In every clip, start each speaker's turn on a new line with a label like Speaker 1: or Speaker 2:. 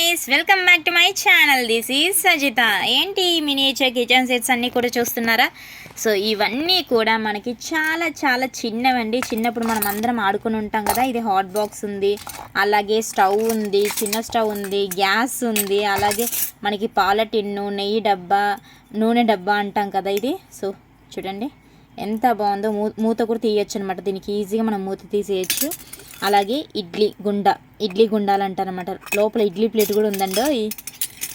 Speaker 1: Guys, welcome back to my channel. This is Sajitha. ఏంటి miniature kitchen sets అన్నీ కూడా చూస్తున్నారా? సో ఇవన్నీ కూడా మనకి చాలా చాలా చిన్నవండి. చిన్నప్పుడు మనం అందరం ఆడుకుని ఉంటాం కదా. ఇది హాట్ బాక్స్ ఉంది, అలాగే స్టవ్ ఉంది, చిన్న స్టవ్ ఉంది, గ్యాస్ ఉంది, అలాగే మనకి పాల టిన్ను, నెయ్యి డబ్బా, నూనె డబ్బా అంటాం కదా ఇది. సో చూడండి ఎంత బాగుందో. మూత కూడా తీయచ్చు అనమాట. దీనికి ఈజీగా మనం మూత తీసేయచ్చు. అలాగే ఇడ్లీ గుండాలు అంటారనమాట. లోపల ఇడ్లీ ప్లేట్ కూడా ఉందండి.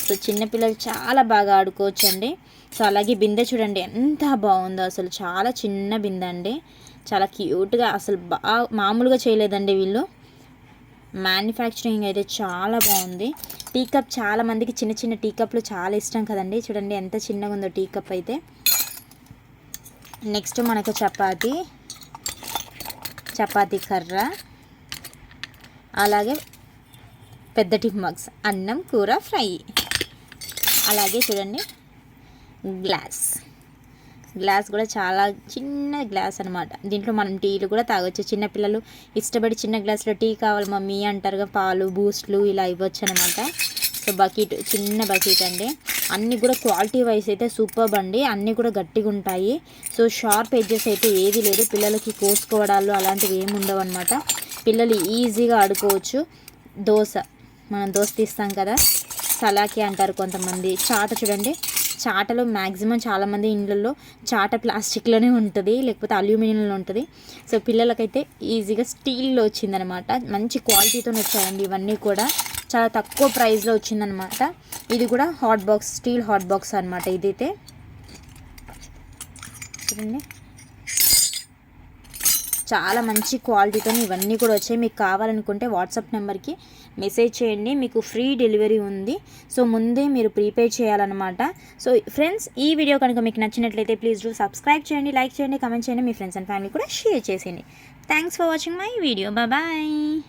Speaker 1: సో చిన్నపిల్లలు చాలా బాగా ఆడుకోవచ్చు అండి. సో అలాగే బిందె చూడండి ఎంత బాగుందో. అసలు చాలా చిన్న బిందె అండి, చాలా క్యూట్గా. అసలు మామూలుగా చేయలేదండి వీళ్ళు. మ్యానుఫ్యాక్చరింగ్ అయితే చాలా బాగుంది. టీ కప్, చాలా మందికి చిన్న చిన్న టీ కప్లు చాలా ఇష్టం కదండి. చూడండి ఎంత చిన్నగా ఉందో టీ కప్ అయితే. నెక్స్ట్ మనకు చపాతీ కర్ర, అలాగే పెద్ద టిఫ్ మగ్స్, అన్నం కూర ఫ్రై. అలాగే చూడండి గ్లాస్ కూడా చాలా చిన్న గ్లాస్ అనమాట. దీంట్లో మనం టీలు కూడా తాగొచ్చు. చిన్నపిల్లలు ఇష్టపడి చిన్న గ్లాస్లో టీ కావాలి మమ్మీ అంటారుగా, పాలు బూస్ట్లు ఇలా ఇవ్వచ్చు అనమాట. సో బకెట్, చిన్న బకెట్ అండి. అన్నీ కూడా క్వాలిటీ వైజ్ అయితే సూపర్బ్ అండి. అన్నీ కూడా గట్టిగా ఉంటాయి. సో షార్ప్ ఎడ్జెస్ అయితే ఏది లేదు. పిల్లలకి కోసుకోవడాలు అలాంటివి ఏమి ఉండవు అనమాట. పిల్లలు ఈజీగా ఆడుకోవచ్చు. మనం దోశ తీస్తాం కదా, సలాకి అంటారు కొంతమంది. చాట చూడండి, చాటలో మ్యాక్సిమం చాలామంది ఇళ్ళల్లో చాట ప్లాస్టిక్లోనే ఉంటుంది, లేకపోతే అల్యూమినియంలో ఉంటుంది. సో పిల్లలకైతే ఈజీగా స్టీల్లో వచ్చిందనమాట. మంచి క్వాలిటీతో వచ్చాయండి ఇవన్నీ కూడా. చాలా తక్కువ ప్రైస్లో వచ్చిందనమాట. ఇది కూడా hot box, steel hot box అనమాట. ఇదైతే చూడండి చాలా మంచి క్వాలిటీతో ఇవన్నీ కూడా వచ్చాయి. మీకు కావాలనుకుంటే వాట్సాప్ నెంబర్కి మెసేజ్ చేయండి, మీకు ఫ్రీ డెలివరీ ఉంది. సో ముందే మీరు ప్రీపే చేయాలన్నమాట. సో ఫ్రెండ్స్, ఈ వీడియో కనుక మీకు నచ్చినట్లయితే ప్లీజ్ డూ సబ్స్క్రైబ్ చేయండి, లైక్ చేయండి, కమెంట్ చేయండి, మీ ఫ్రెండ్స్ అండ్ ఫ్యామిలీ కూడా షేర్ చేసేయండి. Thanks for watching my video. Bye.